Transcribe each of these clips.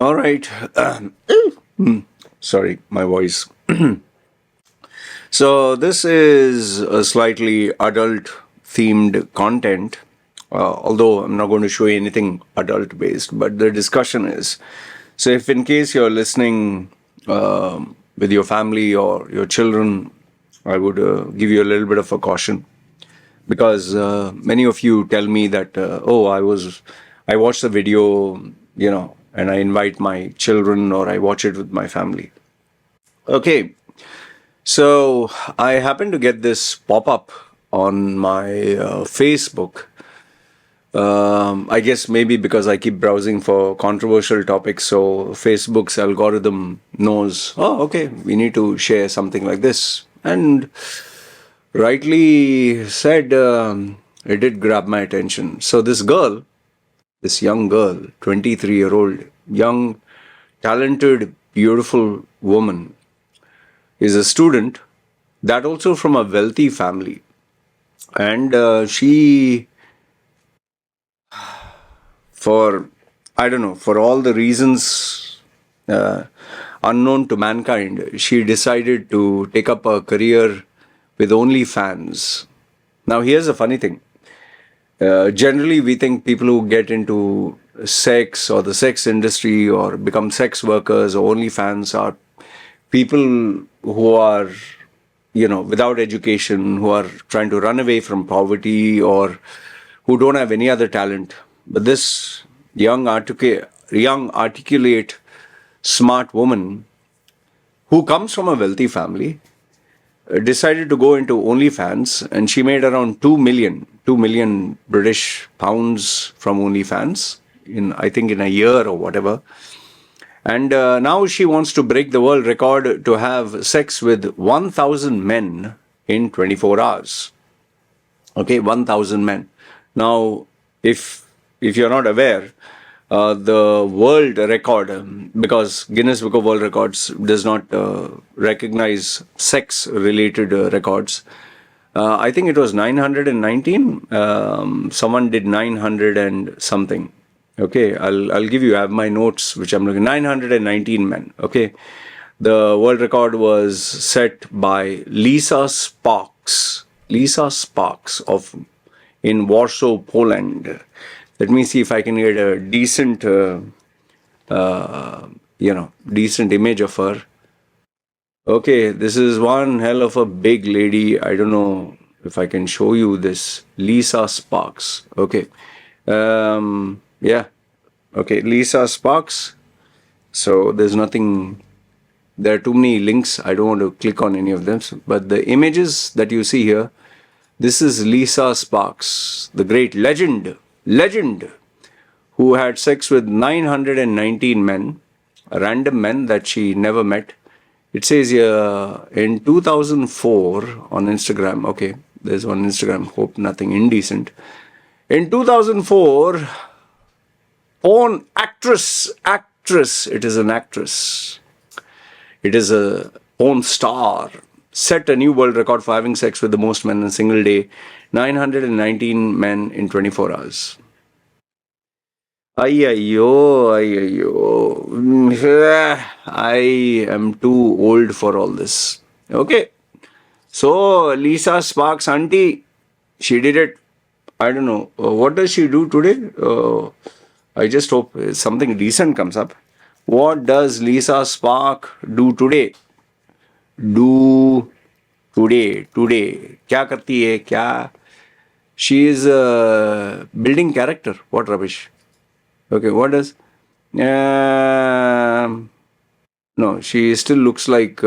All right. Sorry, my voice. So, this is a slightly adult themed content, although I'm not going to show you anything adult based, but the discussion is. So, if in case you're listening with your family or your children, I would give you a little bit of a caution because many of you tell me that, I watched the video, and I invite my children or I watch it with my family. Okay, so I happened to get this pop up on my Facebook. I guess maybe because I keep browsing for controversial topics, so Facebook's algorithm knows, oh, okay, we need to share something like this. And rightly said, it did grab my attention. So this young girl, 23-year-old, young, talented, beautiful woman, is a student, that also from a wealthy family. And she, for, I don't know, for all the reasons uh, unknown to mankind, she decided to take up a career with OnlyFans. Now, here's the funny thing. Generally, we think people who get into sex or the sex industry or become sex workers or OnlyFans are people who are, without education, who are trying to run away from poverty or who don't have any other talent. But this young, articulate, smart woman who comes from a wealthy family decided to go into OnlyFans, and she made around 2 million British pounds from OnlyFans I think in a year or whatever. And now she wants to break the world record to have sex with 1,000 men in 24 hours. Okay, 1,000 men. Now, if you're not aware, the world record, because Guinness Book of World Records does not recognize sex-related records. I think it was 919. Someone did 900 and something. Okay, I'll give you. I have my notes, which I'm looking. 919 men. Okay, the world record was set by Lisa Sparks. Lisa Sparks of in Warsaw, Poland. Let me see if I can get a decent, decent image of her. Okay, this is one hell of a big lady. I don't know if I can show you this. Lisa Sparks. Okay. Yeah. Okay, Lisa Sparks. So there's nothing, there are too many links. I don't want to click on any of them. But the images that you see here, this is Lisa Sparks, the great legend, who had sex with 919 men, random men that she never met. It says here in 2004 on Instagram. Okay, there's one Instagram. Hope nothing indecent. In 2004, porn actress. It is an actress. It is a porn star. Set a new world record for having sex with the most men in a single day. 919 men in 24 hours. Ayyo. I am too old for all this. Okay. So, Lisa Sparks auntie, she did it. I don't know. What does she do today? I just hope something decent comes up. What does Lisa Spark do today? Do today. क्या करती है? क्या? She is building character. What rubbish. Okay, what does? No, she still looks like.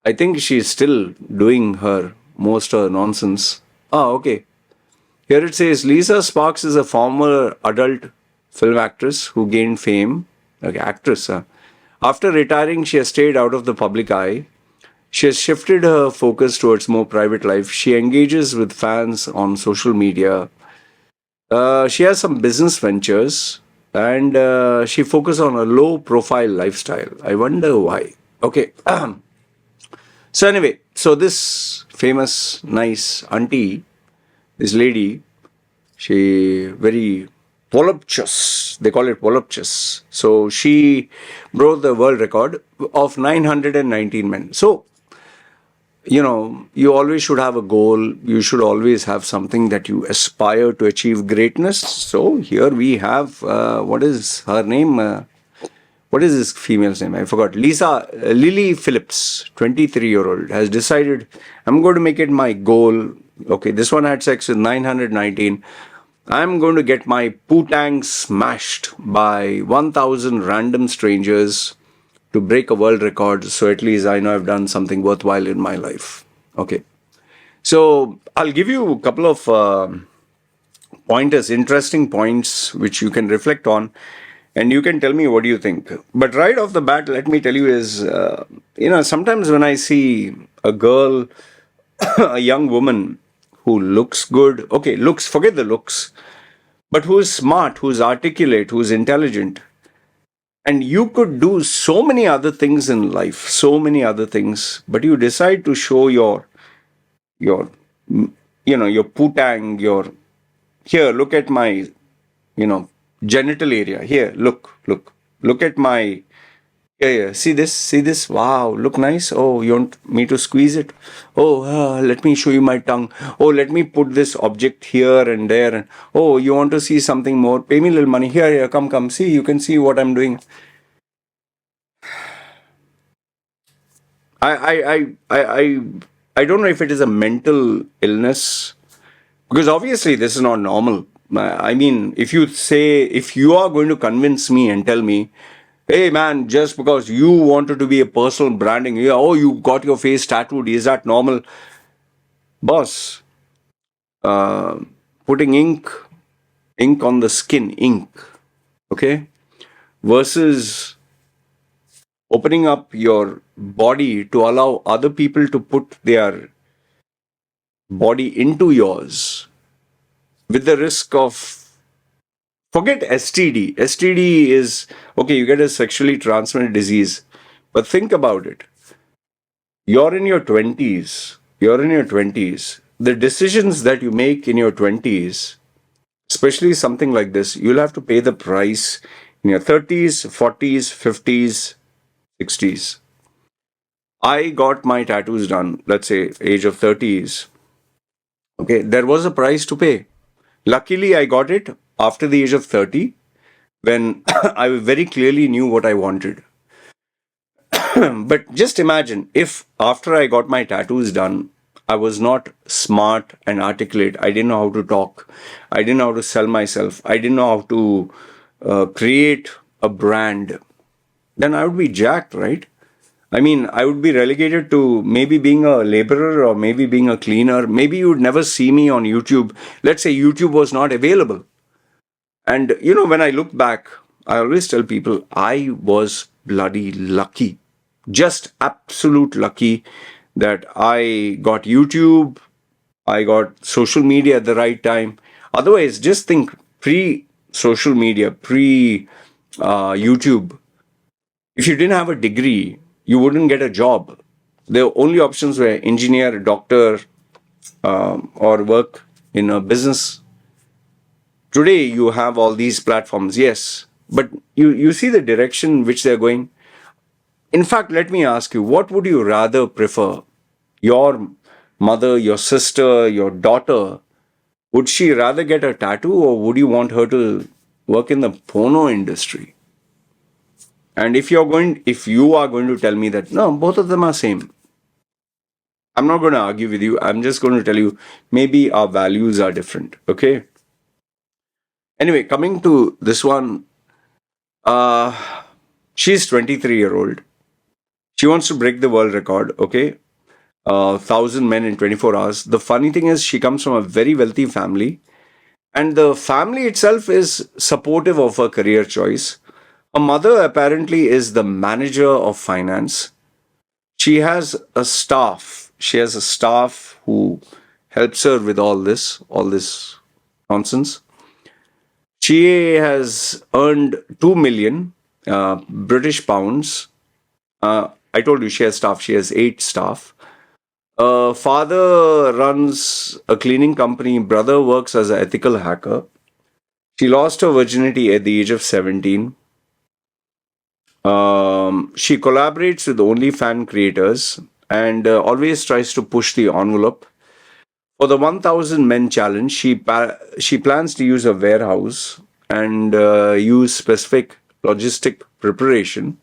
I think she's still doing her most nonsense. Ah, okay. Here it says Lisa Sparks is a former adult film actress who gained fame. Okay, actress. After retiring, she has stayed out of the public eye. She has shifted her focus towards more private life. She engages with fans on social media. She has some business ventures, and she focuses on a low profile lifestyle. I wonder why. Okay. So anyway, so this famous, nice auntie, this lady, she very voluptuous. They call it voluptuous. So she broke the world record of 919 men. So, you always should have a goal. You should always have something that you aspire to achieve greatness. So here we have, what is her name? What is this female's name? I forgot. Lily Phillips, 23-year-old, has decided, I'm going to make it my goal. Okay, this one had sex with 919. I'm going to get my poo-tang smashed by 1,000 random strangers to break a world record. So at least I know I've done something worthwhile in my life. Okay. So I'll give you a couple of pointers, interesting points, which you can reflect on. And you can tell me what do you think. But right off the bat, let me tell you is, sometimes when I see a girl, a young woman who looks good, okay, looks, forget the looks, but who is smart, who's articulate, who's intelligent, and you could do so many other things in life, so many other things, but you decide to show your, your putang, here, look at my, genital area. Here, look at my, yeah, see this, wow, look nice. Oh, you want me to squeeze it? Oh, let me show you my tongue. Oh, let me put this object here and there. And oh, you want to see something more? Pay me a little money. Here, come, see, you can see what I'm doing. I don't know if it is a mental illness, because obviously this is not normal. I mean, if you are going to convince me and tell me, hey man, just because you wanted to be a personal branding, you got your face tattooed, is that normal? Boss, uh, putting ink on the skin, okay, versus opening up your body to allow other people to put their body into yours with the risk of, forget STD. STD is, okay, you get a sexually transmitted disease, but think about it. You're in your 20s. The decisions that you make in your 20s, especially something like this, you'll have to pay the price in your 30s, 40s, 50s, 60s. I got my tattoos done, let's say, age of 30s. Okay, there was a price to pay. Luckily, I got it after the age of 30 when I very clearly knew what I wanted. But just imagine if after I got my tattoos done, I was not smart and articulate. I didn't know how to talk. I didn't know how to sell myself. I didn't know how to create a brand. Then I would be jacked, right? I mean, I would be relegated to maybe being a laborer or maybe being a cleaner. Maybe you would never see me on YouTube. Let's say YouTube was not available. And, when I look back, I always tell people I was bloody lucky. Just absolute lucky that I got YouTube, I got social media at the right time. Otherwise, just think pre-social media, pre-YouTube. If you didn't have a degree, you wouldn't get a job. The only options were engineer, doctor, or work in a business. Today, you have all these platforms, yes, but you see the direction which they're going. In fact, let me ask you, what would you rather prefer? Your mother, your sister, your daughter, would she rather get a tattoo or would you want her to work in the porno industry? And if you are going to tell me that, no, both of them are same, I'm not going to argue with you. I'm just going to tell you, maybe our values are different, okay? Anyway, coming to this one, she's 23-year-old. She wants to break the world record, okay? 1,000 men in 24 hours. The funny thing is, she comes from a very wealthy family, and the family itself is supportive of her career choice. Her mother apparently is the manager of finance. She has a staff. She has a staff who helps her with all this nonsense. She has earned 2 million British pounds. I told you she has staff. She has 8 staff. Father runs a cleaning company. Brother works as an ethical hacker. She lost her virginity at the age of 17. She collaborates with OnlyFans creators and always tries to push the envelope. For the 1000 men challenge, she plans to use a warehouse and use specific logistic preparation.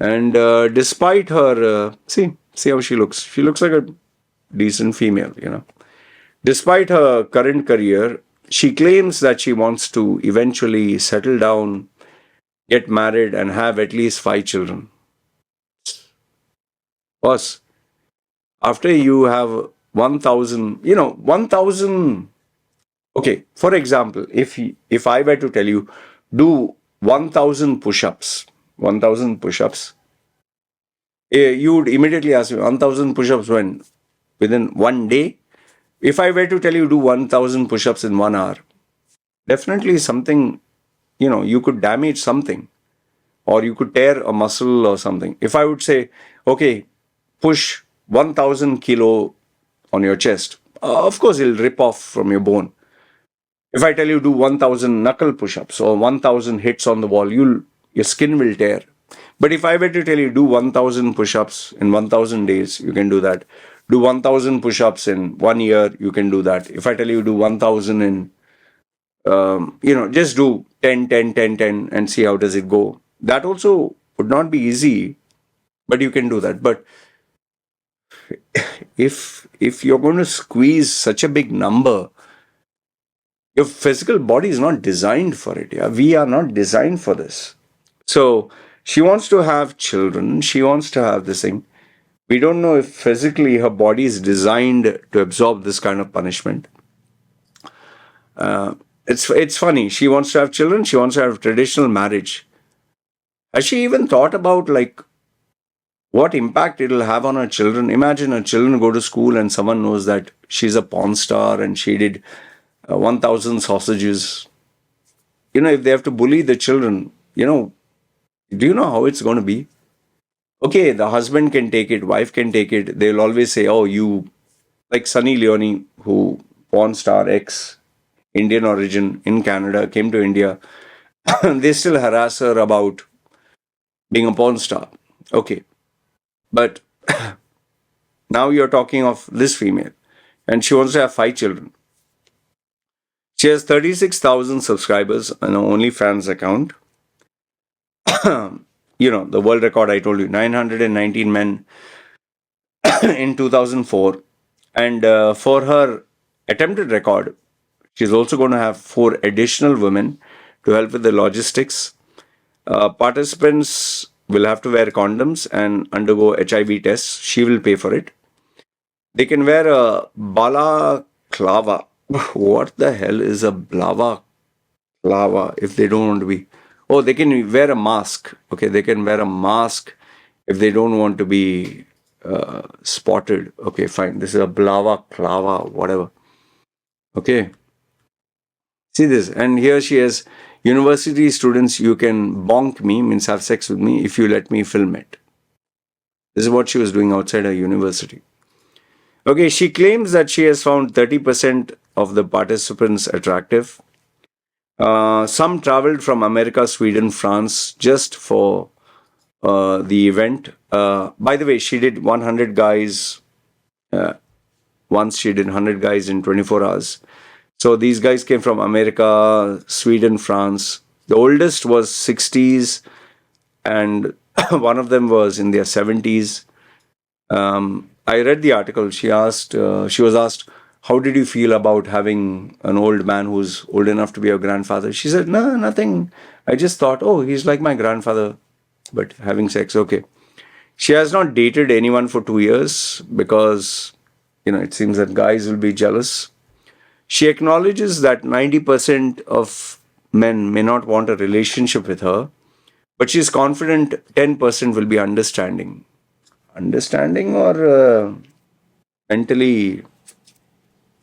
And despite her, see how she looks. She looks like a decent female. Despite her current career, she claims that she wants to eventually settle down, get married, and have at least 5 children. Boss, after you have 1000, 1000. Okay, for example, if I were to tell you, do 1000 push-ups, 1000 push-ups, you would immediately ask me, 1000 push-ups when? Within one day? If I were to tell you do 1000 push-ups in 1 hour, definitely something, you could damage something or you could tear a muscle or something. If I would say, okay, push 1000 kilo on your chest, of course it'll rip off from your bone. If I tell you do 1000 knuckle push-ups or 1000 hits on the wall, your skin will tear. But if I were to tell you do 1000 push-ups in 1000 days, you can do that. Do 1000 push-ups in 1 year, you can do that. If I tell you do 1000 in, just do 10, 10, 10, 10 and see how does it go. That also would not be easy, but you can do that. But if you're going to squeeze such a big number, your physical body is not designed for it. Yeah, we are not designed for this. So she wants to have children. She wants to have this thing. We don't know if physically her body is designed to absorb this kind of punishment. It's funny. She wants to have children. She wants to have traditional marriage. Has she even thought about what impact it'll have on her children? Imagine her children go to school and someone knows that she's a porn star and she did 1000 sausages. If they have to bully the children, do you know how it's going to be? Okay, the husband can take it, wife can take it. They'll always say, oh, you, like Sunny Leone, who porn star ex, Indian origin in Canada, came to India. They still harass her about being a porn star. Okay. But now you're talking of this female, and she wants to have 5 children. She has 36,000 subscribers on her OnlyFans account. The world record I told you, 919 men in 2004. And for her attempted record, she's also going to have 4 additional women to help with the logistics. Participants will have to wear condoms and undergo HIV tests. She will pay for it. They can wear a balaclava. What the hell is a balaclava if they don't want to be? Oh, they can wear a mask. Okay, they can wear a mask if they don't want to be spotted. Okay, fine. This is a balaclava, whatever. Okay. See this. And here she has, university students, you can bonk me, means have sex with me, if you let me film it. This is what she was doing outside her university. Okay, she claims that she has found 30% of the participants attractive. Some traveled from America, Sweden, France just for the event. By the way, she did 100 guys. Once she did 100 guys in 24 hours. So these guys came from America, Sweden, France. The oldest was 60s and one of them was in their 70s. I read the article. She was asked, how did you feel about having an old man who's old enough to be your grandfather? She said, no, nothing. I just thought, oh, he's like my grandfather, but having sex, okay. She has not dated anyone for 2 years because, it seems that guys will be jealous. She acknowledges that 90% of men may not want a relationship with her, but she's confident 10% will be understanding. Understanding or mentally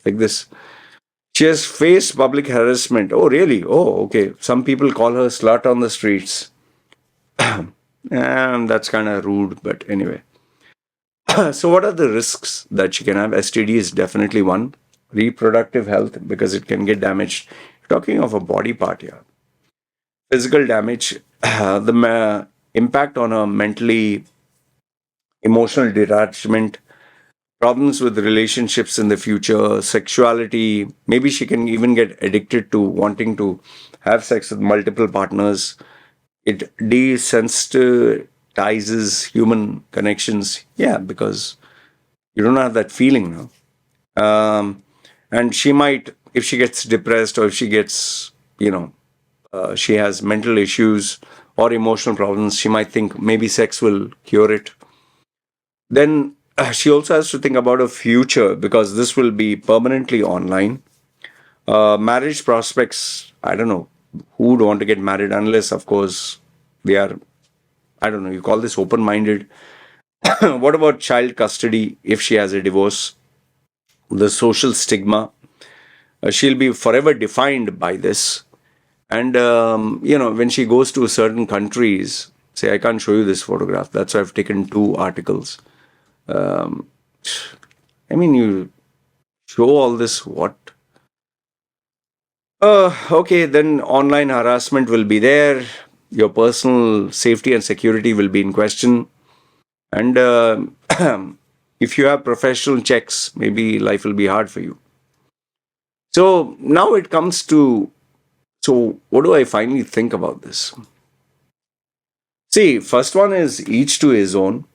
like this. She has faced public harassment. Oh, really? Oh, okay. Some people call her slut on the streets. And that's kind of rude, but anyway. So what are the risks that she can have? STD is definitely one. Reproductive health, because it can get damaged. It talking of a body part here. Physical damage, the impact on a mentally emotional detachment, problems with relationships in the future, sexuality. Maybe she can even get addicted to wanting to have sex with multiple partners. It desensitizes human connections. Yeah, because you don't have that feeling now. And she might, if she gets depressed or if she gets, she has mental issues or emotional problems, she might think maybe sex will cure it. Then she also has to think about her future because this will be permanently online. Marriage prospects, I don't know who would want to get married unless, of course, they are, I don't know, you call this open minded. What about child custody if she has a divorce? The social stigma, she'll be forever defined by this. And, when she goes to certain countries, say, I can't show you this photograph. That's why I've taken two articles. Um, I mean, you show all this, what? Okay, then online harassment will be there. Your personal safety and security will be in question. And if you have professional checks, maybe life will be hard for you. So now it comes to, so what do I finally think about this? See, first one is each to his own.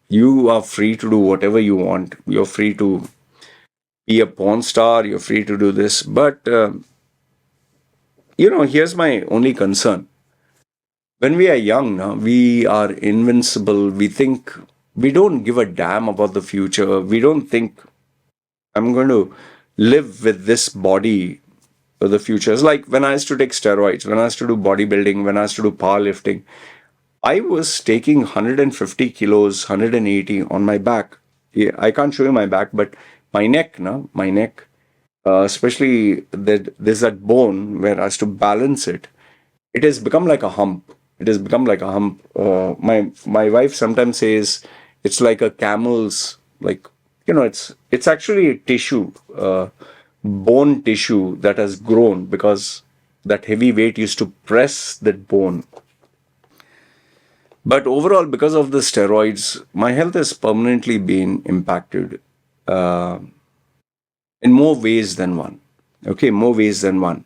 You are free to do whatever you want. You're free to be a porn star. You're free to do this. But, here's my only concern. When we are young, now, we are invincible. We think we don't give a damn about the future. We don't think I'm going to live with this body for the future. It's like when I used to take steroids, when I used to do bodybuilding, when I used to do powerlifting, I was taking 150 kilos, 180 on my back. Yeah, I can't show you my back, but my neck, no, my neck, especially that there's that bone where I have to balance it. It has become like a hump. It has become like a hump. My wife sometimes says it's like a camel's, like, it's actually a tissue, bone tissue that has grown because that heavy weight used to press that bone. But overall, because of the steroids, my health has permanently been impacted uh, in more ways than one. Okay, more ways than one.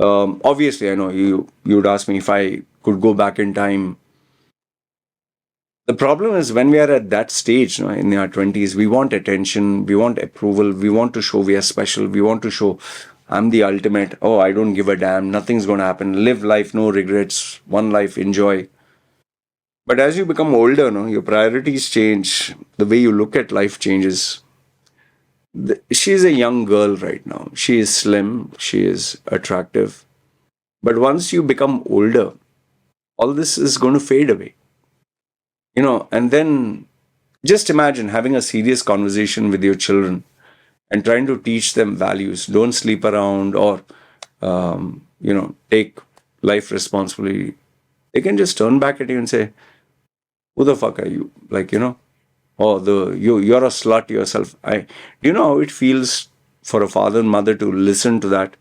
Obviously, I know you would ask me if I could go back in time. The problem is when we are at that stage, in our 20s, we want attention, we want approval, we want to show we are special, we want to show I'm the ultimate. Oh, I don't give a damn. Nothing's going to happen. Live life, no regrets. One life, enjoy. But as you become older, your priorities change. The way you look at life changes. She's a young girl right now. She is slim. She is attractive. But once you become older, all this is going to fade away. And then just imagine having a serious conversation with your children and trying to teach them values. Don't sleep around or, take life responsibility. They can just turn back at you and say, who the fuck are you? Like, oh, you're a slut yourself. Do you know how it feels for a father and mother to listen to that?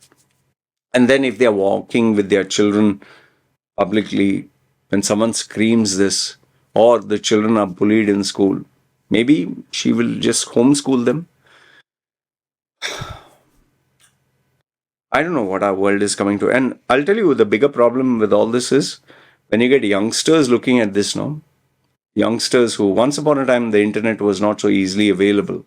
And then if they're walking with their children publicly, when someone screams this, or the children are bullied in school, maybe she will just homeschool them. I don't know what our world is coming to. And I'll tell you the bigger problem with all this is when you get youngsters looking at this now, youngsters who once upon a time the internet was not so easily available.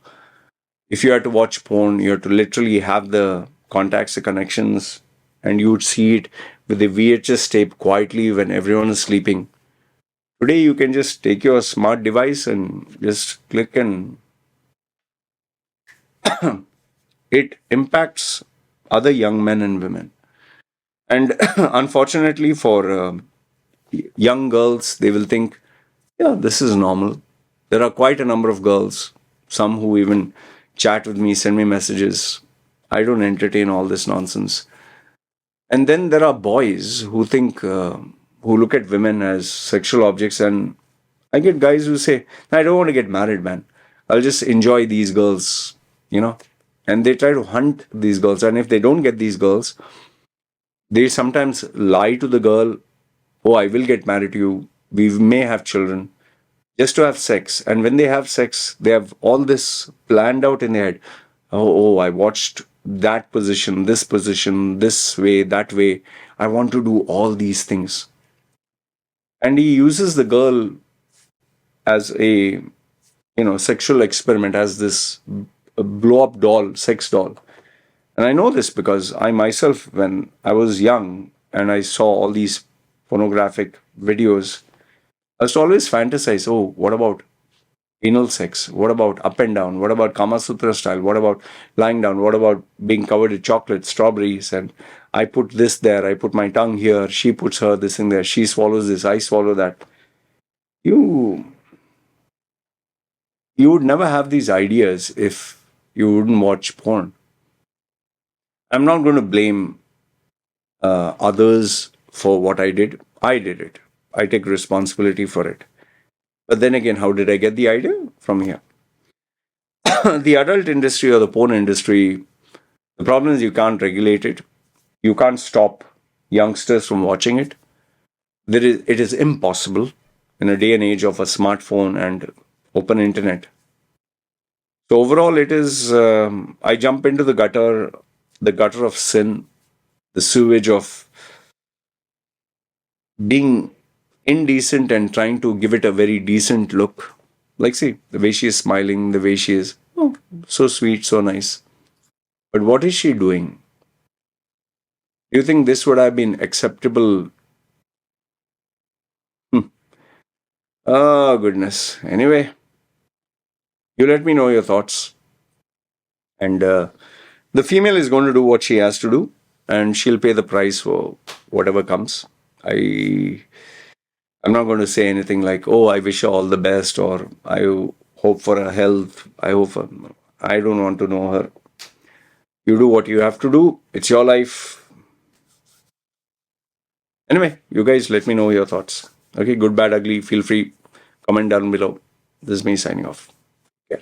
If you had to watch porn, you had to literally have the contacts, the connections, and you would see it with the VHS tape quietly when everyone is sleeping. Today, you can just take your smart device and just click, and it impacts other young men and women. And unfortunately, for young girls, they will think, yeah, this is normal. There are quite a number of girls, some who even chat with me, send me messages. I don't entertain all this nonsense. And then there are boys who think, who look at women as sexual objects. And I get guys who say, I don't want to get married, man. I'll just enjoy these girls, And they try to hunt these girls. And if they don't get these girls, They sometimes lie to the girl, oh, I will get married to you. We may have children, just to have sex. And when they have sex, they have all this planned out in their head. I watched that position, this way, that way. I want to do all these things. And he uses the girl as a sexual experiment, as this blow up doll, sex doll. And I know this because I myself, when I was young and I saw all these pornographic videos, I used to always fantasize, oh, what about anal sex? What about up and down? What about Kama Sutra style? What about lying down? What about being covered with chocolate, strawberries? And I put this there, I put my tongue here, she puts her this in there, she swallows this, I swallow that. You you would never have these ideas if you wouldn't watch porn. I'm not going to blame others for what I did. I did it. I take responsibility for it. But then again, how did I get the idea? From here. The adult industry or the porn industry, the problem is you can't regulate it. You can't stop youngsters from watching it. It is impossible in a day and age of a smartphone and open internet. So overall, it is. I jump into the gutter of sin, the sewage of being indecent and trying to give it a very decent look. Like, see, the way she is smiling, the way she is, oh, so sweet, so nice. But what is she doing? Do you think this would have been acceptable? Hmm. Oh, goodness. Anyway, you let me know your thoughts. And the female is going to do what she has to do, and she'll pay the price for whatever comes. I'm not going to say anything like, oh, I wish her all the best, or I hope for her health. I don't want to know her. You do what you have to do. It's your life. Anyway, you guys let me know your thoughts. Okay, good, bad, ugly. Feel free. Comment down below. This is me signing off. Yeah.